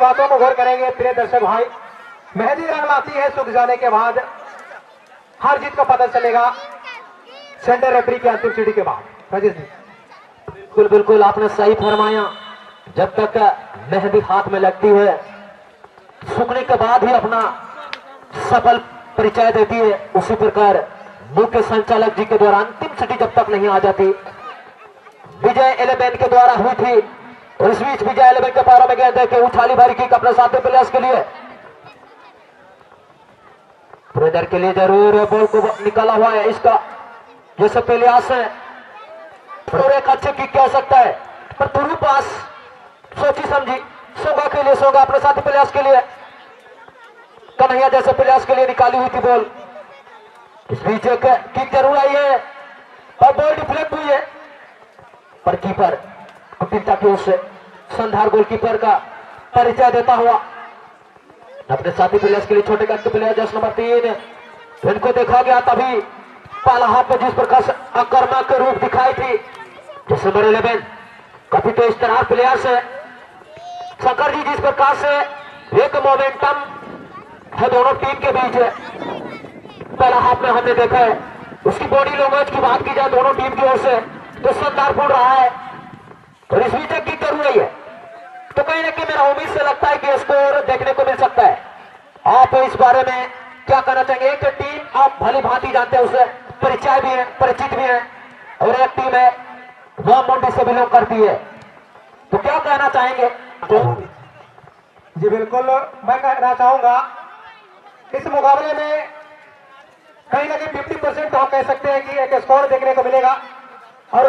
बातों को गौर करेंगे प्रिय दर्शक भाई। मेहंदी रंग लाती है सूख जाने के बाद, हार जीत का पता चलेगा सेंटर रेफरी की अंतिम सीढ़ी के बाद। राजेश जी बिल्कुल बिल्कुल आपने सही फरमाया। जब तक मेहंदी हाथ में लगती है, सूखने के बाद ही अपना सफल परिचय देती है। उसी प्रकार मुख्य संचालक जी के द्वारा अंतिम सीढ़ी जब तक नहीं आ जाती, विजय 11 के द्वारा हुई थी। और इस बीच विजय 11 के पैरों में गेंद देके उछाली भरी किक अपने साथी प्लेयर्स के लिए, ब्रेडर के लिए जरूर बॉल को निकाला हुआ है इसका जैसे प्लेयर्स है, और एक अच्छे किक कह सकता है, पर थ्रू पास सोची समझी सोगा के लिए, सोगा अपने साथी प्लेयर्स के लिए, कन्हैया जैसे प्लेयर्स के लिए निकाली हुई थी बॉल। इस बीच एक किक जरूर आई है और बॉल डिफ्लेक्ट हुई है, पर कीपर कुटिलता की ओर से संधार गोलकीपर का परिचय देता हुआ अपने साथी प्लेयर्स के लिए, छोटे कद के प्लेयर जस्ट नंबर 3 इनको देखा गया तभी पहला हाथ में जिस प्रकार से आक्रामक रूप दिखाई थी, जैसे नंबर 11 काफी तेज तरार प्लेयर्स है। शंकर जी जिस प्रकार से एक मोमेंटम है दोनों टीम के बीच है, पहला हाफ में हमने देखा है। उसकी बॉडी लैंग्वेज की बात की जाए दोनों टीम की ओर से तो शानदार फूल रहा है, और इस बीच किक जरूर रही है, तो कहीं ना कहीं मेरा उम्मीद से लगता है कि स्कोर देखने को मिल सकता है। आप इस बारे में क्या कहना चाहेंगे? एक टीम आप भली भांति जानते हैं, उससे परिचय भी है, परिचित भी है, और एक टीम है वह मंडी से बिलोंग करती है, तो क्या कहना चाहेंगे? जी बिल्कुल, मैं कहना चाहूंगा इस मुकाबले में कहीं ना कहीं 50% तो हम कह सकते हैं कि एक स्कोर देखने को मिलेगा, और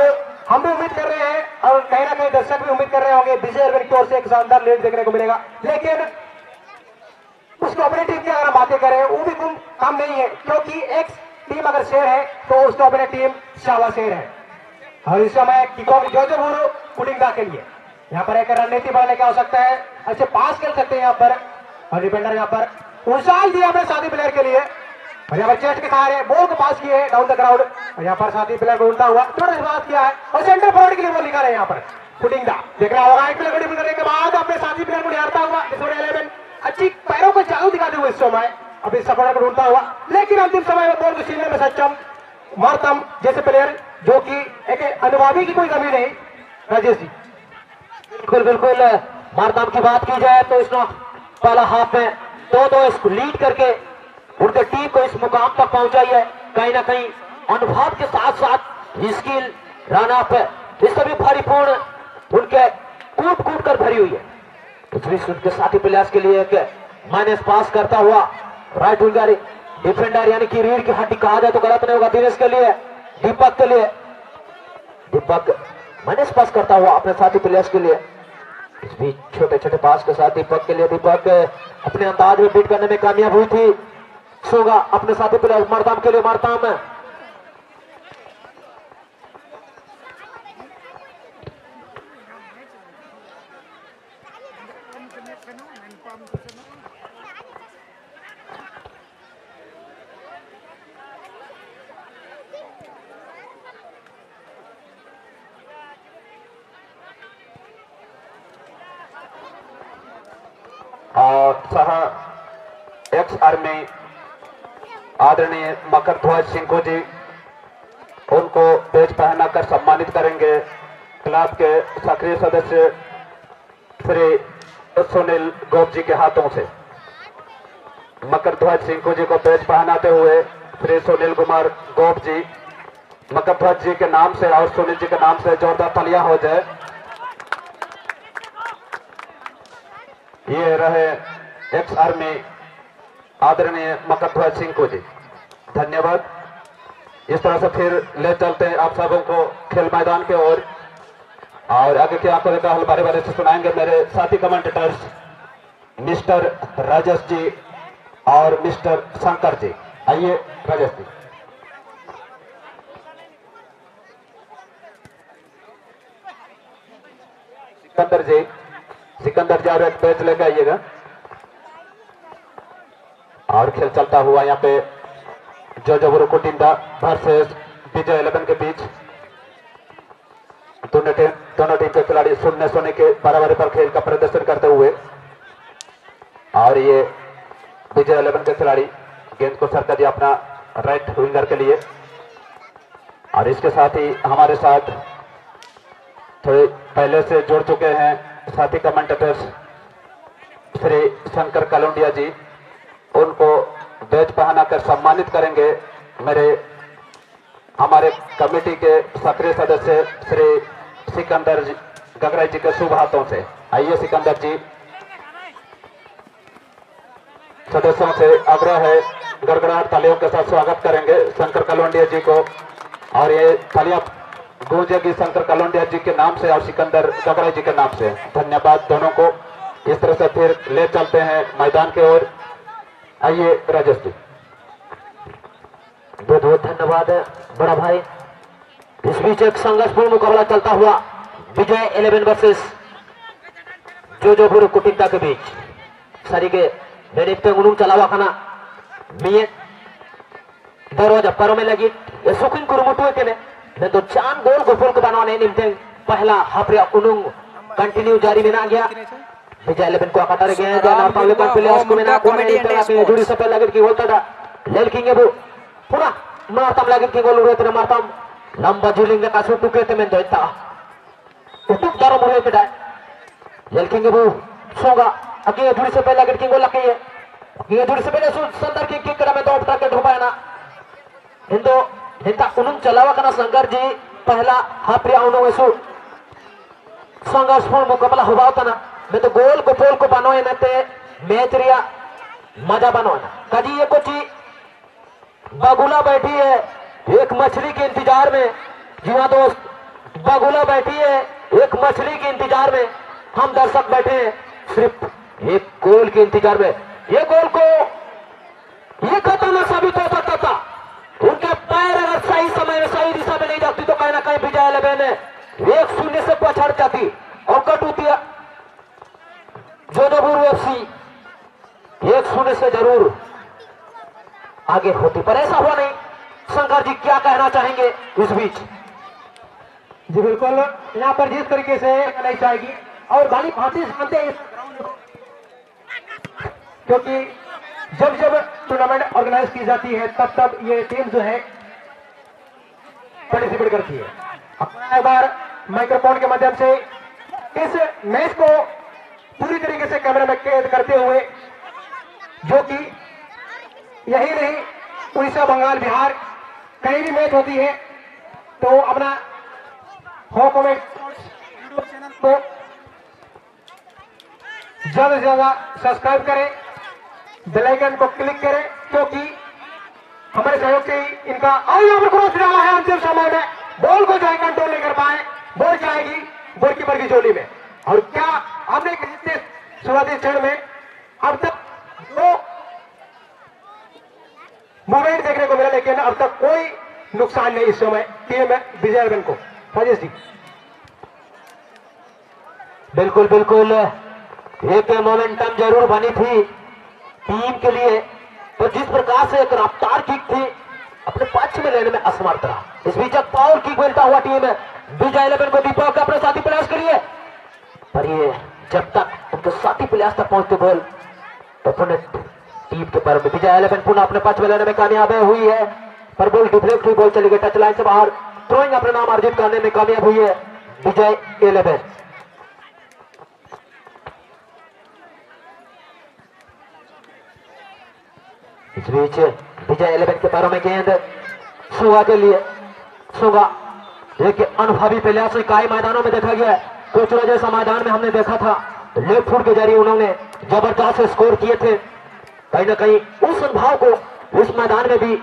हम भी उम्मीद कर रहे हैं और कहीं ना कहीं दर्शक भी उम्मीद कर रहे होंगे विजय 11 की ओर से एक शानदार लीड देखने को मिलेगा। लेकिन उसको अपनी टीम की अगर बातें करें वो भी कम नहीं है, क्योंकि एक टीम अगर शेर है तो उसको अपनी टीम शावा शेर है। और इस समय किकॉफ जोजोबुरु कुटिंगा के लिए यहाँ पर एक रणनीति बनाने की आवश्यकता है, अच्छे पास खेल सकते हैं यहाँ पर, और डिफेंडर यहाँ पर उछाल दिया अपने साथी प्लेयर के लिए, और यहाँ पर चेस्ट के सहारे बॉल को पास किए डाउन द ग्राउंड, और यहाँ पर साथी प्लेयर को उल्टा हुआ थोड़ा सा पास किया है, और सेंटर फॉरवर्ड के लिए बॉल निकाले यहाँ पर कुटिंगा। देख रहा होगा एक प्लेयर को डिफेंड करने के बाद अपने साथी प्लेयर को निहारता हुआ 11 अच्छी पैरों को जादू दिखाते हुए इस समय अब इस सफर को ढूंढता हुआ, लेकिन अंतिम समय में बॉल को छीनने में सक्षम मारतम जैसे प्लेयर, जो कि एक अनुभवी की कोई कमी नहीं। राजेश जी बिल्कुल बिल्कुल, मारताम की बात की जाए तो इसने पहला हाफ में 2-2 इसको लीड करके उनके टीम को इस मुकाम तक पहुंचाई है। कहीं ना कहीं अनुभव के साथ साथ स्किल रन अप इससे भी परिपूर्ण उनके कूट कूट कर भरी हुई है। उनके साथी प्लेयर्स के लिए एक माइनस पास करता हुआ राइट विंगर डिफेंडर यानी कि रीढ़ की हड्डी कहा जाए तो गलत नहीं होगा, दिनेश के लिए, दीपक के लिए, दीपक माइनस पास करता हुआ अपने साथी प्लेयर्स के लिए। इस बीच छोटे छोटे पास के साथ दीपक के लिए, दीपक अपने अंदाज में बीट करने में कामयाब हुई थी। सोगा अपने साथी प्लेयर मरताम के लिए, मरताम और सह एक्स आर्मी आदरणीय मकर ध्वज सिंह जी उनको पेज पहनाकर सम्मानित करेंगे। क्लब के सक्रिय सदस्य श्री सुनील गोप जी के हाथों से मकर ध्वज सिंह जी को पेज पहनाते हुए श्री सुनील कुमार गोप जी, मकर ध्वज जी के नाम से और सुनील जी के नाम से जोरदार तालियां हो जाए। ये रहे एक्स आर्मी आदरणीय मकर ध्वज सिंह जी, धन्यवाद। इस तरह से फिर ले चलते हैं आप सबों को खेल मैदान के ओर, और आगे की आपको देखा बारे बारे से सुनाएंगे मेरे साथी कमेंटेटर्स मिस्टर राजेश जी और मिस्टर शंकर जी। आइए राजेश जी। सिकंदर जी और एक पेज लेके आइएगा, और खेल चलता हुआ यहाँ पे जोजोबुरु कुटिंगा वर्सेस विजय 11 के बीच। दोनों टीम के खिलाड़ी शून्य के बराबरी पर खेल का प्रदर्शन करते हुए और ये विजय 11 के खिलाड़ी गेंद को सर्व कर दिया अपना राइट विंगर के लिए। और इसके साथ ही हमारे साथ थोड़े पहले से जुड़ चुके हैं साथी कमेंटेटर्स श्री शंकर कलोंडिया जी, उनको बैच पहनाकर सम्मानित करेंगे मेरे हमारे कमेटी के सक्रिय सदस्य श्री सिकंदर गगराई जी के शुभ हाथों से। आइए सिकंदर जी, सदस्यों से आग्रह है गड़गड़ाहट तालियों के साथ स्वागत करेंगे शंकर कलोंडिया जी को। और ये तालियां गूंजेगी शंकर कलोंडिया जी के नाम से और सिकंदर गगराई जी के नाम से। धन्यवाद दोनों को। इस तरह से फिर ले चलते हैं मैदान की ओर। आइए राजेश जी। बहुत बहुत धन्यवाद बड़ा भाई। इस बीच एक संघर्षपूर्ण मुकाबला चलता हुआ विजय 11 वर्सेस जोजोपुर कुटिंता के बीच सरीगे बेनिफ्टे उनुम चलावा खाना मिये दरवाजा परों में लगी ये सुखिन कुरुमुटुए के ने तो चांद गोल गोफुल को बनाने निम्ते पहला हाफरिया उनुम कंटिन्यू जारी में ना गया। विजय 11 को आकाटारे गए हैं जहाँ नारतावले पर प्लेयर्स को में ना कोने निम्ते पे जुड़ी सफेद लगे की बोलता था लेल किंगे वो पूरा मारताम लगे की गोल उड़े तेरे मारताम लंबा जुलिंगे का सूट टुके ते में दोइता उटुक दारो मुड़े ते डाय लेल किंगे वो सोगा अके जुड़ी से पहले लगे की गोल लगे है ये जुड़ी से पहले संदर की किक करा में दो पटा के ढोपाया ना हिंदो हिंदा उनुम चलावा कना शंकर जी पहला हाफरिया उनुम ऐसो संघर्षपूर्ण मुकाबला हुआ होता ना मैं तो गोल को पोल को बनो ना ते मैच रिया मजा बनो ना कजी ये कुछ बागुला बैठी है एक मछली के इंतजार में। जी हाँ दोस्त, बागुला बैठी है एक मछली के इंतजार में। हम दर्शक बैठे हैं सिर्फ एक गोल के इंतजार में। ये गोल को ये खतरनाक साबित हो सकता था। उनके पैर अगर सही समय में सही दिशा में नहीं जाती तो कहीं ना कहीं विजय 11 1-0 से पछड़ जाती और कटौती जोधपुर एफसी 1-0 से जरूर आगे होती, पर ऐसा हुआ नहीं। शंकर जी क्या कहना चाहेंगे इस बीच? जी बिल्कुल, यहाँ पर जिस तरीके से नहीं चाहेगी और भाली भांति जानते हैं क्योंकि जब जब टूर्नामेंट ऑर्गेनाइज की जाती है तब तब ये टीम जो है पार्टिसिपेट करती है। एक बार माइक्रोफोन के माध्यम से इस मैच को पूरी तरीके से कैमरा में कैद करते हुए, जो कि यही नहीं उड़ीसा, बंगाल, बिहार कहीं भी मैच होती है तो अपना हो कमेंट यूट्यूब चैनल को ज्यादा से ज्यादा सब्सक्राइब करें, बेल आइकन को क्लिक करें क्योंकि हमारे सहयोग से ही इनका और यहाँ पर क्रॉस डाला है अंतिम समय में बॉल को जो है कंट्रोल नहीं कर पाए, बॉल जाएगी गोलकीपर की झोली में। और क्या हमने शुरुआती क्षण में अब तक दो मूवमेंट देखने को मिला लेकिन अब तक कोई नुकसान नहीं इस समय टीम विजय 11 को। राजेश जी। बिल्कुल बिल्कुल, एक मोमेंटम जरूर बनी थी टीम के लिए, तो जिस प्रकार से एक रफ्तार किक थी अपने पक्ष में लेने में असमर्थ रहा। इस बीच एक पावर किक मिलता हुआ टीम विजय 11 को दीपक के अपने साथी प्रयास करिए, पर ये जब तक उनके साथी प्रयास तक पहुंचते बॉल ओपोनेंट टीम के पर विजय 11 पुनः अपने पक्ष में लेने में कामयाब हुई है, पर बॉल डिफ्लेक्ट हुई, बॉल चली गई टच लाइन से बाहर। थ्रोइंग अपने नाम अर्जित करने में कामयाब हुई है विजय 11। इस बीच विजय 11 के पैरों में गेंद सुगा के लिए। सुगा एक अनुभवी प्लेयर कई मैदानों में देखा गया है, कोचरा जैसा मैदान में हमने देखा था, लेफ्ट फुट के जरिए उन्होंने जबरदस्त स्कोर किए थे। कहीं ना कहीं उस अनुभव को इस मैदान में भी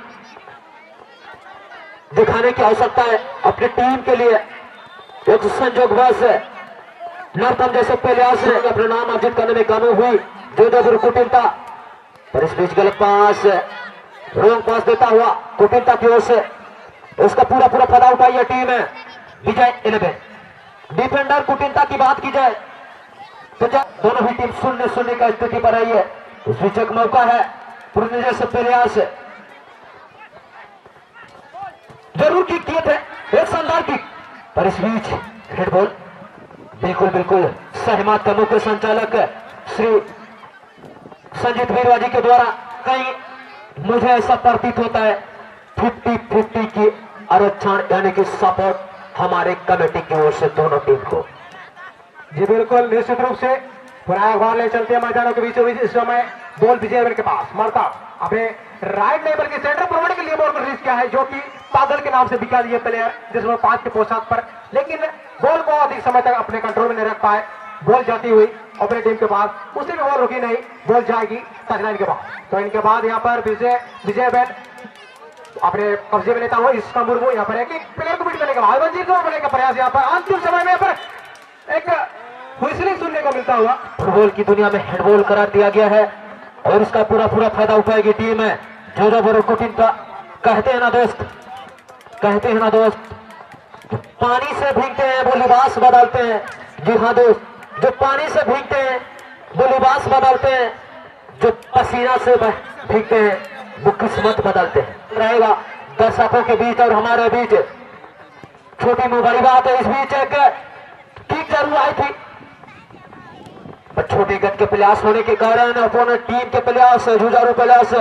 दिखाने की आवश्यकता है अपनी टीम के लिए। एक संयोगवश नर्तन जैसे प्लेयर से अपना नाम अर्जित करने में कामयाब हुई जोधपुर कुटिंता, पर इस बीच गलत पास रॉन्ग पास देता हुआ कुटिंता की ओर से उसका पूरा फायदा उठाई है टीम है विजय 11। डिफेंडर कुटिंता की बात की जाए तो दोनों ही टीम 0-0 का स्थिति पर आई है। इस बीच एक मौका है पूर्ण से प्रयास जरूर किक किए थे, एक शानदार किक, पर इस बीच हेडबॉल। बिल्कुल बिल्कुल सहमत का मुख्य संचालक श्री संजीत वीरवाजी के द्वारा। कहीं मुझे ऐसा प्रतीत होता है 50-50 की आरक्षण यानी कि सपोर्ट हमारे कमेटी की ओर से दोनों टीम को। जी बिल्कुल, निश्चित रूप से पुराना अखबार ले चलते हैं मैदानों के बीचों बीच। इस समय बॉल विजय के पास मरता अपने राइट नहीं बल्कि सेंटर फॉरवर्ड के लिए बॉल को रिलीज किया है, जो कि पागल के नाम से बिका दिए प्लेयर जिसमें 5 के पोशाक पर, लेकिन बॉल को अधिक समय तक अपने कंट्रोल में नहीं रख पाए। बॉल जाती हुई अपने टीम के पास, उसी में बॉल रुकी नहीं, बॉल जाएगी टचलाइन के बाद। तो इनके बाद यहाँ पर विजय बैन अपने कब्जे में लेता हुआ इसका मुर्मू यहाँ पर एक प्लेयर को बीट करने के बाद मंजीर को बनाने का प्रयास, यहाँ पर अंतिम समय में यहाँ पर एक व्हिसलिंग सुनने को मिलता हुआ। फुटबॉल की दुनिया में हैंडबॉल करार दिया गया है और इसका पूरा फायदा उठाएगी टीम है जो बरुकुटिन। कहते हैं ना दोस्त, पानी से भीगते हैं वो लिबास बदलते हैं। जी हाँ दोस्त, जो पानी से भीगते हैं वो लिबास बदलते हैं, जो पसीना से भीगते हैं वो किस्मत बदलते हैं। रहेगा दर्शकों के बीच और हमारे बीच छोटी बड़ी बात है। इस बीच एक किक जरूर आई थी, छोटी गति के प्रयास होने के कारण अपोनेंट टीम के प्रयास जुझारू प्रयास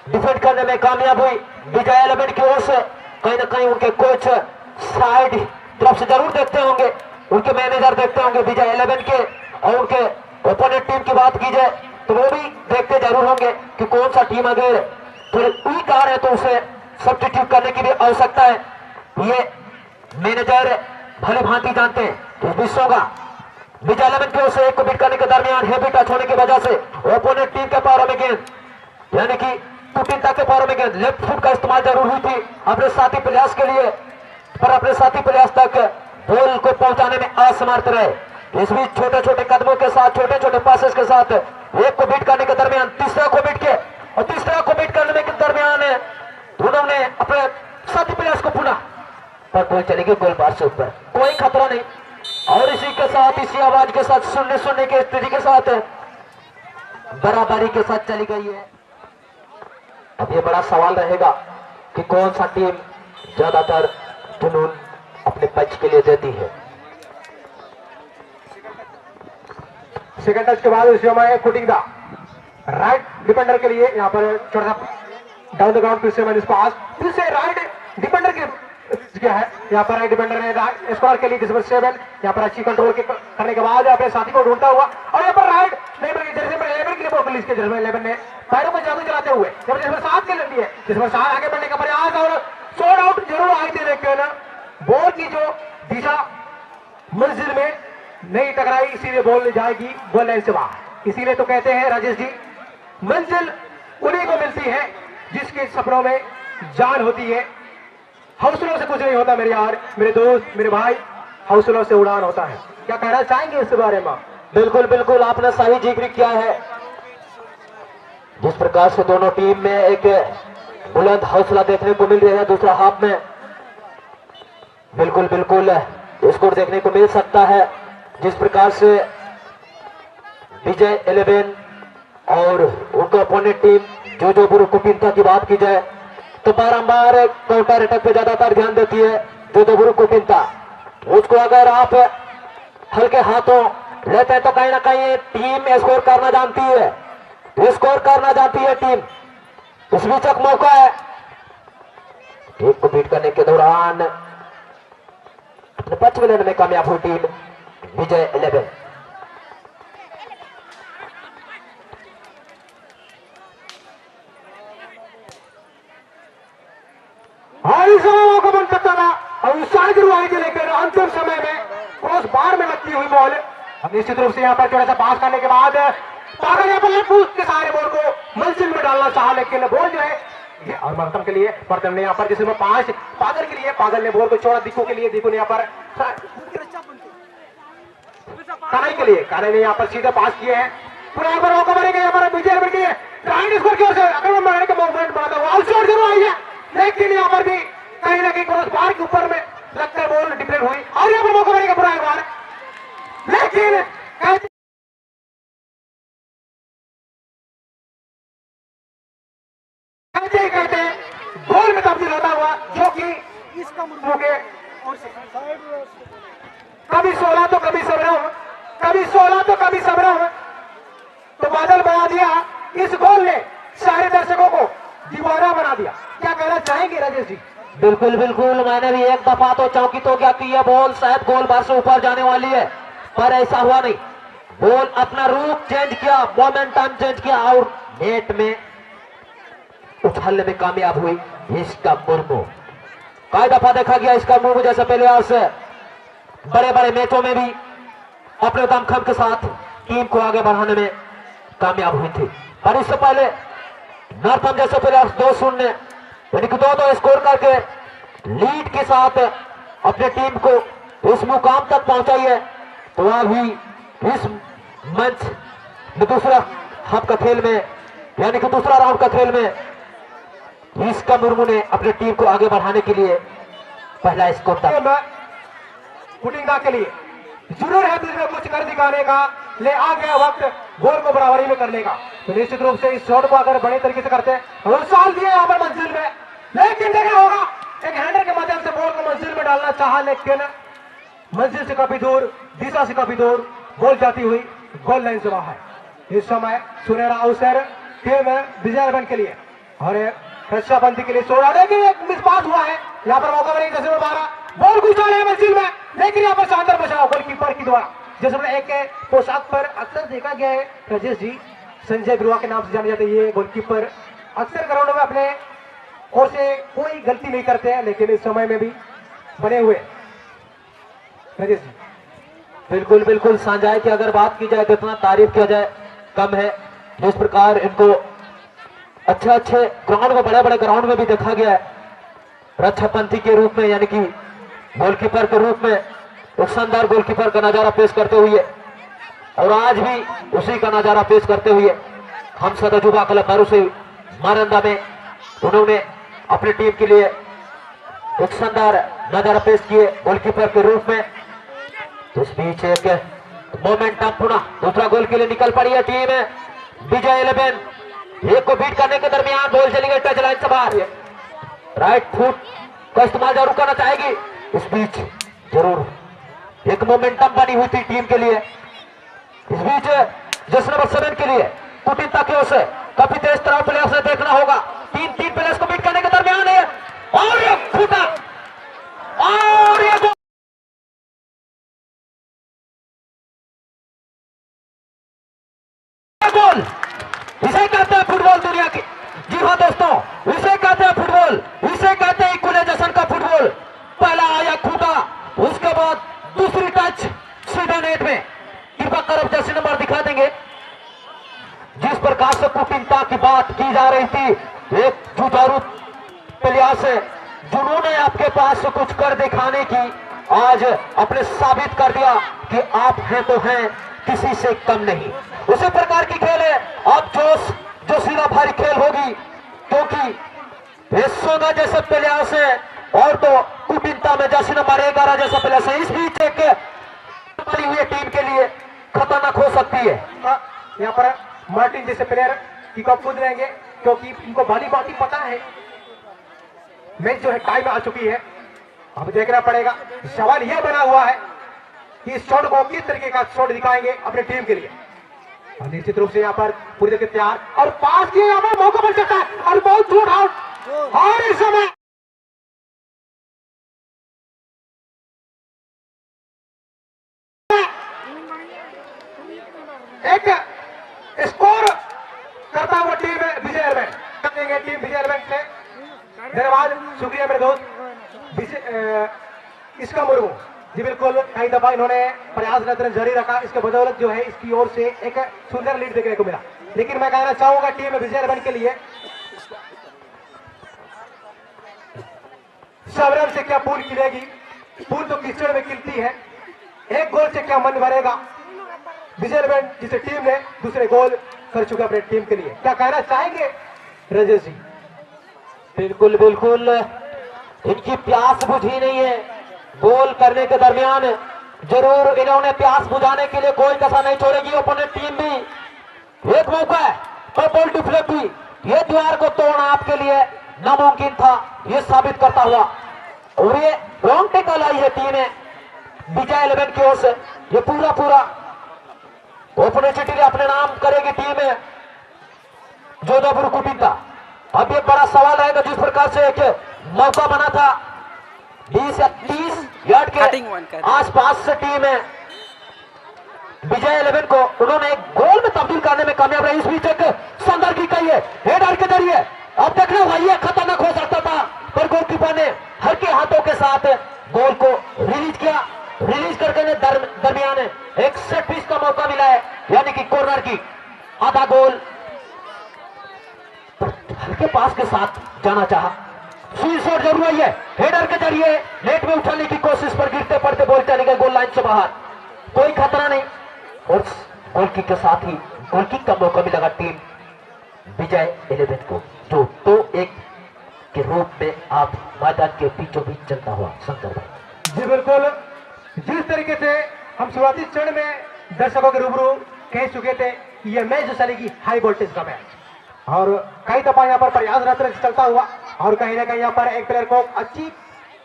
डिफेंड करने में कामयाब हुई विजय 11 की ओर से। कहीं ना कहीं उनके कोच साइड तरफ से जरूर देखते होंगे, उनके मैनेजर देखते होंगे विजय 11 के, और उनके ओपोनेंट टीम की बात की जाए तो वो भी देखते जरूर होंगे कि कौन सा टीम अगर थोड़ी वीक आ रहे तो उसे सब्स्टिट्यूट करने की भी आवश्यकता है। ये मैनेजर भली भांति जानते हैं। इस विश्व का विजय 11 की ओर से एक को बीट करने के दरमियान हेवी टच होने की वजह से ओपोनेंट टीम के पैरों में गेंद यानी कि कुटिनता के पैरों में गेंद लेफ्ट फुट का इस्तेमाल जरूर हुई थी अपने साथी प्रयास के लिए, पर अपने साथी प्रयास तक बॉल को पहुंचाने में असमर्थ रहे। इस बीच छोटे छोटे कदमों के साथ, छोटे छोटे पासेस के साथ एक को बीट करने के दरमियान तीसरा को बीट के और तीसरा को बीट करने के दरमियान उन्होंने अपने साथी प्रयास को पुनः पर बॉल चलेगी गोल बार से ऊपर, कोई खतरा नहीं। और इसी के साथ, इसी आवाज के साथ, सुनने की स्थिति के साथ बराबरी के साथ चली गई है। अब ये बड़ा सवाल रहेगा कि कौन सा टीम ज्यादातर जुनून अपने पक्ष के लिए देती है। सेकंड टच के बाद इस समय कुटिंगा राइट डिफेंडर के लिए यहाँ पर छोटा सा डाउन द ग्राउंड फिर से मैंने पास फिर से राइट डिफेंडर के क्या है यहाँ पर राइट डिफेंडर ने स्कोर के लिए जिसमें 7 यहाँ पर अच्छी कंट्रोल करने के बाद अपने साथी को ढूंढता हुआ और यहाँ पर राइट जिसमें 11 के लिए बॉल रिलीज किया, जिसमें 11 ने पैरों को जादू चलाते हुए जिसमें 7 के लिए जिसमें 7 आगे बढ़ने का प्रयास और शॉट आउट जरूर आई थी, लेकिन बॉल की जो दिशा मंजिल में नहीं टकराई, इसीलिए बॉल जाएगी गोल लाइन से बाहर। इसीलिए तो कहते हैं राजेश जी, मंजिल उन्हीं को मिलती है जिसके सपनों में जान होती है। हौसलों से कुछ नहीं होता मेरे यार, मेरे दोस्त, मेरे भाई, हौसलों से उड़ान होता है। क्या कहना चाहेंगे इस बारे में? बिल्कुल बिल्कुल, आपने सही जिक्र किया है। जिस प्रकार से दोनों टीम में एक बुलंद हौसला देखने को मिल रहा है दूसरा हाफ में, बिल्कुल बिल्कुल स्कोर देखने को मिल सकता है। जिस प्रकार से विजय 11 और उनका अपोनेंट टीम जो बुरुकुटिनता की बात की जाए तो बारंबार काउंटर अटैक पे ज्यादातर ध्यान देती है जो बुरुकुटिनता। उसको अगर आप हल्के हाथों लेते हैं तो कहीं ना कहीं टीम स्कोर करना जानती है, स्कोर करना जानती है टीम। इस बीच एक मौका है, एक को बीट करने के दौरान अपने पक्ष में लेने में कामयाब हुई टीम विजय 11। को बन सकता था और उत्साह जरूर आई थी, लेकिन अंतिम समय में क्रॉस बार में लगती हुई बॉल निश्चित रूप से यहाँ पर थोड़ा सा पास करने के बाद पागल यहाँ पर लेफ्ट के सारे बॉल को मंजिल में डालना चाहा, लेकिन बॉल जो है ये और मरतम के लिए मरतम ने यहाँ पर जिसमें 5 पागल के लिए, पागल ने बॉल को छोड़ा दिक्कू के लिए, दिक्कू ने यहाँ पर कानाई के लिए, कानाई ने यहाँ पर सीधा पास किए हैं। पूरा यहाँ पर मौका बनेगा, यहाँ पर विजय के लिए राइट स्कोर की ओर से अगर मारने का मूवमेंट बनाता हुआ आउटसाइड जरूर आई है, लेकिन यहाँ पर भी कहीं ना कहीं क्रॉस बार के ऊपर में लगकर बॉल डिफेंड हुई और यहाँ पर मौका बनेगा पूरा एक बार, लेकिन कहते गोल में तब्दील होता हुआ, जो कि इसका कभी 16 तो कभी 17, कभी 16 तो कभी 17 तो बादल बना दिया इस गोल ने सारे दर्शकों को दीवाना बना दिया। क्या कहना चाहेंगे राजेश जी? बिल्कुल बिल्कुल, मैंने भी एक दफा तो चौंकित हो गया कि यह बॉल शायद गोल बार से ऊपर जाने वाली है, पर ऐसा हुआ नहीं। बॉल अपना रूप चेंज किया, मोमेंटम चेंज किया और नेट में उछलने में कामयाब हुई इसका मुर्मू। कई दफा देखा गया इसका मुर्मू जैसे पहले से बड़े बड़े मैचों में भी अपने दमखम के साथ टीम को आगे बढ़ाने में कामयाब हुई थी। पर इससे पहले नॉर्थम जैसे प्लेयर 2-0 यानी कि 2-2 स्कोर करके लीड के साथ अपने टीम को इस मुकाम तक पहुंचाई है। तो अभी इस मंच में दूसरा हाफ का खेल में यानी कि दूसरा राउंड का खेल में इसका मुर्मू ने अपनी टीम को आगे बढ़ाने के लिए पहला स्कोर था। पुटिंगा के लिए जरूर है बीच में कुछ कर दिखाने का, ले आ गया वक्त गोल को बराबरी में करने का। तो निश्चित रूप से इस शॉट को अगर बड़े तरीके से करते हैं और साल दिए यहाँ पर मंजिल में, लेकिन देखना होगा एक हैंडर के माध्यम से बॉल को मंजिल में डालना चाहा, लेकिन मंजिल से काफी दूर, दिशा से काफी दूर बॉल जाती हुई गोल लाइन से बाहर। इस समय सुनहरा अवसर टीम विजय के लिए और रक्षाबंदी के लिए सोड़ा, लेकिन एक मिस पास हुआ है यहाँ पर। मौका बनेगी 10/12 बॉल घुसा है मंजिल में, लेकिन यहाँ पर शानदार बचाव गोलकीपर की द्वारा। जैसे एक पोशाक पर अक्सर देखा गया है राजेश जी, संजय बिरुआ के नाम से जाने जाते ये गोलकीपर अक्सर ग्राउंड में अपने ओर से कोई गलती नहीं करते हैं, लेकिन इस समय में भी बने हुए राजेश जी। बिल्कुल बिल्कुल, संजय की अगर बात की जाए तो इतना तारीफ किया जाए कम है। जिस प्रकार इनको अच्छे ग्राउंड में, बड़े बड़े ग्राउंड में भी देखा गया है रक्षापंथी के रूप में, यानी कि गोलकीपर के रूप में एक शानदार गोलकीपर का नजारा पेश करते हुए, और आज भी उसी का नजारा पेश करते हुए हम सदा जुबा क्लब भरोसे मारंदा में उन्होंने अपनी टीम के लिए एक शानदार नजारा पेश किए गोलकीपर के रूप में। तो इस बीच एक मोमेंटम पुनः दूसरा गोल के लिए निकल पड़ी है टीम विजय 11। एक को बीट करने के दरमियान बॉल चली गई टच लाइन से बाहर, राइट फुट का इस्तेमाल जरूर करना चाहेगी। इस बीच जरूर एक मोमेंटम बनी हुई थी टीम के लिए। इस बीच जस नंबर 7 के लिए कुटिंता की ओर से काफी तेज तरह प्लेयर्स ने देखना होगा। तीन प्लेयर्स को बीट करने के दरमियान है और ये फूटा और ये गोल। इसे कहते हैं फुटबॉल दुनिया की, जी हाँ दोस्तों, इसे कहते हैं फुटबॉल, इसे कहते हैं इक्वलाइजेशन का फुटबॉल। पहला आया खूटा, उसके बाद दूसरी टच सीधे नेट में। कृपा कर जैसे नंबर दिखा देंगे। जिस प्रकार से कुटिंता की बात की जा रही थी, एक जुझारू प्लेयर से जिन्होंने आपके पास कुछ कर दिखाने की आज अपने साबित कर दिया कि आप हैं तो हैं, किसी से कम नहीं। उसी प्रकार की खेल है अब जो सीधा भारी खेल होगी, क्योंकि सोना जैसे प्लेयर से और तो कुटिंता में जैसे नंबर 11 जैसा प्लेयर से इस बीच एक बनी हुई टीम के लिए खतरनाक हो सकती है। यहाँ पर मार्टिन जैसे प्लेयर की कप कूद रहेंगे, क्योंकि इनको भली बात ही पता है मैच जो है टाइम आ चुकी है। अब देखना पड़ेगा। सवाल यह बना हुआ है कि इस शॉट को किस तरीके का शॉट दिखाएंगे अपनी टीम के लिए। और निश्चित रूप से यहाँ पर पूरी तरह तैयार और पास किए, यहाँ पर मौका बन सकता है और बहुत शूट आउट। और इस समय एक स्कोर करता हुआ टीम विजय एयरबैंड करेंगे। टीम विजय एयरबैंड से धन्यवाद, शुक्रिया मेरे दोस्त। इसका मुर्मू जी बिल्कुल, कई दफा इन्होंने प्रयास जारी रखा, इसके बदौलत जो है इसकी ओर से एक सुंदर लीड देखने को मिला। लेकिन मैं कहना चाहूंगा टीम विजय एयरबैंड के लिए 100 रन से क्या पूल खिलेगी, पूल तो कीचड़ में खिलती है। एक गोल से क्या मन भरेगा। विजय एयरबैंड जिसे टीम ने दूसरे गोल कर चुके अपने टीम के लिए, क्या कहना चाहेंगे राजेश जी? बिल्कुल बिल्कुल, इनकी प्यास बुझी नहीं है। गोल करने के दरमियान जरूर इन्होंने प्यास बुझाने के लिए कोई कसर नहीं छोड़ेगी ओपोनेंट टीम भी। एक मौका है पर बॉल डिफ्लेक्ट हुई, ये दीवार को तोड़ना आपके लिए नामुमकिन था, ये साबित करता हुआ। और ये रॉन्ग टेकल आई है टीम विजय 11 की ओर से। ये पूरा ओपोनेंट सिटी अपने नाम करेगी टीम जोधपुर कुटिंदा। अब ये बड़ा सवाल रहेगा जिस प्रकार से एक मौका बना था 20 या 30 यार्ड के आसपास से टीम है विजय 11 को उन्होंने एक गोल में तब्दील करने में कामयाब रहे। इस बीच एक शानदार की कही है हेडर के जरिए। अब देखना हुआ ये खतरनाक हो सकता था पर गोलकीपर ने हल्के हाथों के साथ गोल को रिलीज किया। रिलीज करके दरमियान एक सेट पीस का मौका मिला है यानी कि कॉर्नर की आधा गोल हल्के पास के साथ जाना चाहा। स्वीट शॉट जरूर है हेडर के जरिए नेट में उछलने की कोशिश पर गिरते पड़ते बॉल चली गई गोल लाइन से बाहर। कोई खतरा नहीं और गोल किक के साथ ही गोल किक का मौका मिलेगा टीम विजय 11 को जो 2-1 के रूप में आप मैदान के बीचों बीच चलता हुआ शंकर भाई। जी बिल्कुल, जिस तरीके से हम शुरुआती चरण में दर्शकों के रूबरू कह चुके थे कि यह मैच जो चलेगी हाई वोल्टेज का मैच और कई दफा यहाँ पर प्रयासरत चलता हुआ और कहीं ना कहीं यहाँ पर एक प्लेयर को अच्छी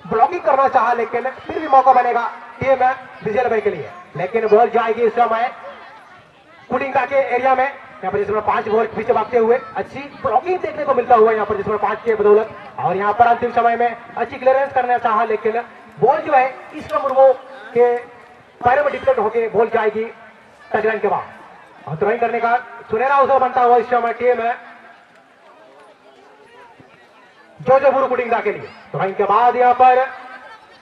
ब्लॉकिंग करना चाहा लेकिन फिर भी मौका बनेगा टीम विजय 11 के लिए। लेकिन बॉल जाएगी इस समय कुटिंगा के एरिया में यहाँ पर जिसमें 5 बॉल पीछे भागते हुए अच्छी ब्लॉकिंग देखने को मिलता हुआ यहाँ पर जिसमें 5 के बदौलत और यहाँ पर अंतिम समय में अच्छी क्लियरेंस करना चाहा लेकिन बॉल जो है इसका मुर्मो के पैरों में डिफ्लेक्ट होकर बॉल जाएगी टचलाइन के बाद और थ्रोइंग करने का सुनहरा अवसर बनता हुआ इस समय टीम है जोधपुर कुटिंगा के लिए। थ्रोइंग के बाद यहाँ पर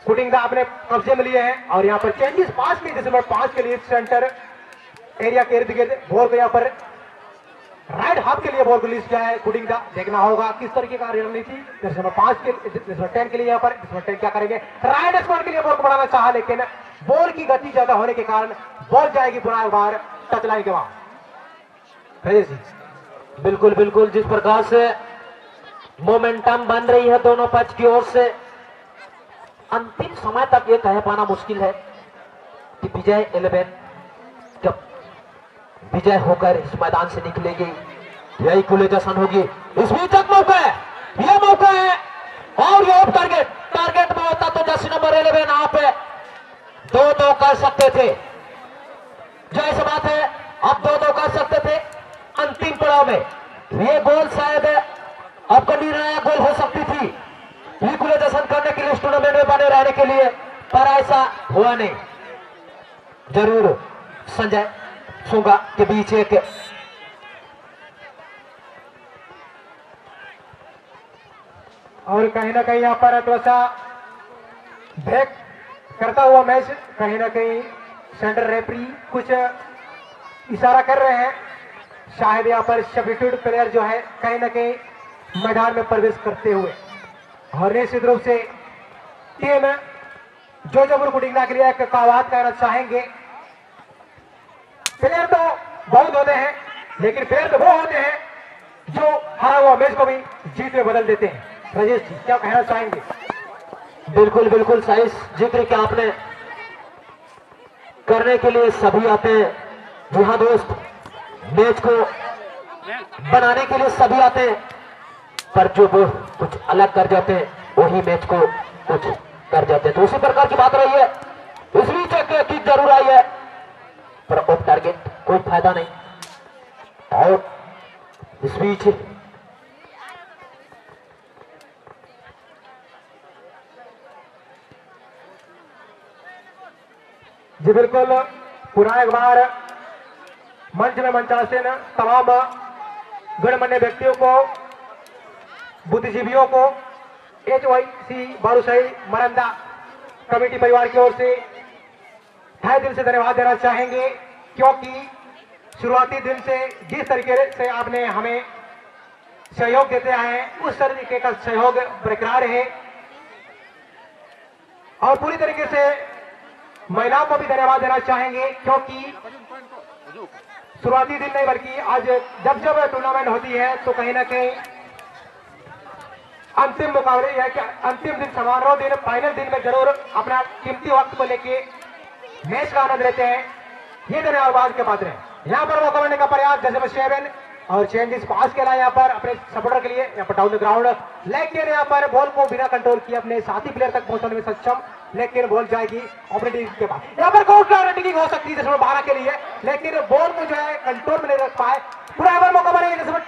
कुटिंगा अपने कब्जे में लिए हैं और यहाँ पर चेंजेस पास की जिसमें 5 के लिए सेंटर एरिया के इर्द गिर्द बॉल को यहाँ पर राइट हाफ के लिए बॉल को रिलीज किया है कुटिंगा। देखना होगा किस तरीके का रणनीति जिसमें 5 के जिसमें 10 के लिए यहाँ पर जिसमें 10 क्या करेंगे राइट स्क्वायर के लिए बॉल को बढ़ाना चाहा लेकिन बॉल की गति ज्यादा होने के कारण बॉल जाएगी पुनः एक बार टच लाइन के बाद। बिल्कुल बिल्कुल जिस प्रकार से मोमेंटम बन रही है दोनों पक्ष की ओर से अंतिम समय तक ये कह पाना मुश्किल है कि विजय 11 जब विजय होकर इस मैदान से निकलेगी यही कुलेजन होगी। इस बीच एक मौका है यह मौका है और ये टारगेट में होता तो जर्सी नंबर 11 आप 2-2 कर सकते थे। जैसे बात है अब 2-2 कर सकते थे अंतिम पड़ाव में। ये गोल शायद आपका निर्णायक गोल हो सकती थी इक्वलाइजेशन करने के लिए इस टूर्नामेंट में बने रहने के लिए पर ऐसा हुआ नहीं। जरूर संजय सुगा के बीच एक और कहीं ना कहीं यहाँ पर थोड़ा सा ब्रेक करता हुआ मैच कहीं ना कहीं सेंटर रेफरी कुछ इशारा कर रहे हैं शायद यहाँ पर सब्स्टिट्यूट प्लेयर जो है कहीं ना कहीं मैदान में प्रवेश करते हुए और निश्चित रूप से टीम जोधपुर कुटिंगा के लिए एक कहावत कहना चाहेंगे प्लेयर तो बहुत होते हैं लेकिन प्लेयर तो वो होते हैं जो हारा हुआ मैच को भी जीत में बदल देते हैं। राजेश जी क्या कहना चाहेंगे? बिल्कुल बिल्कुल सही जिक्र क्या आपने करने के लिए सभी आते हैं। जी हाँ दोस्त मैच को बनाने के लिए सभी आते हैं पर जो वो कुछ अलग कर जाते हैं वही मैच को कुछ कर जाते हैं। तो उसी प्रकार की बात रही है। इस बीच एक किक जरूर आई है पर ऑफ टारगेट कोई फायदा नहीं और इस बीच जी बिल्कुल पुनः एक बार मंच में मंचासीन तमाम गणमान्य व्यक्तियों को बुद्धिजीवियों को HYC बारूशाही मरंदा कमेटी परिवार की ओर से तहे दिल से धन्यवाद देना चाहेंगे क्योंकि शुरुआती दिन से जिस तरीके से आपने हमें सहयोग देते आए हैं उस तरीके का सहयोग बरकरार है और पूरी तरीके से महिलाओं को भी धन्यवाद देना चाहेंगे क्योंकि शुरुआती दिन नहीं बल्कि आज जब जब टूर्नामेंट होती है तो कहीं ना कहीं अंतिम मुकाबले या कि अंतिम दिन समारोह दिन फाइनल दिन में जरूर अपना कीमती वक्त को लेके मैच का आनंद लेते हैं। ये धन्यवाद के पात्र हैं। यहाँ पर मौका मिलने का प्रयास जैसे 7 और चेंजेस पास के लिए यहाँ पर अपने सपोर्टर के लिए यहाँ पर डाउन द ग्राउंड लेकिन यहाँ पर बॉल को बिना कंट्रोल किए अपने साथी प्लेयर तक पहुंचाने में सक्षम लेकिन बॉल जाएगी ऑपरेटिंग के पास। यहाँ पर कोर्ट रेटिंग हो सकती है जिसमें 12 के लिए लेकिन बॉल को जो है कंट्रोल में नहीं रख पाए। पूरा मौका बनेगा जिसमें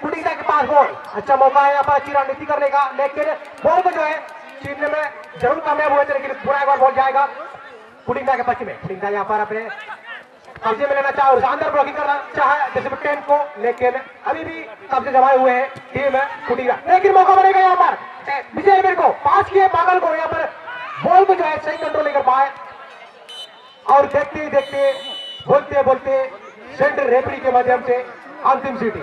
पुटिंगा के पास बॉल, अच्छा मौका है यहाँ पर अच्छी रणनीति करने का, लेकिन बॉल को जो है छीनने में जरूर कामयाब हुए थे, लेकिन पूरा एक बार बॉल जाएगा पुटिंगा के पक्ष में। पुटिंगा यहाँ पर अपने कब्जे में लेना चाहे और शानदार ब्लॉकिंग करना चाहे जैसे 10 को, लेकिन अभी भी कब्जे जमाए हुए हैं टीम पुटिंगा, लेकिन मौका बनेगा यहाँ पर विजय वीर को, पास किए पागल को, यहाँ पर बॉल को जो है सही कंट्रोल नहीं कर पाए और देखते ही देखते बोलते बोलते सेंटर रेफरी के माध्यम से अंतिम सीटी।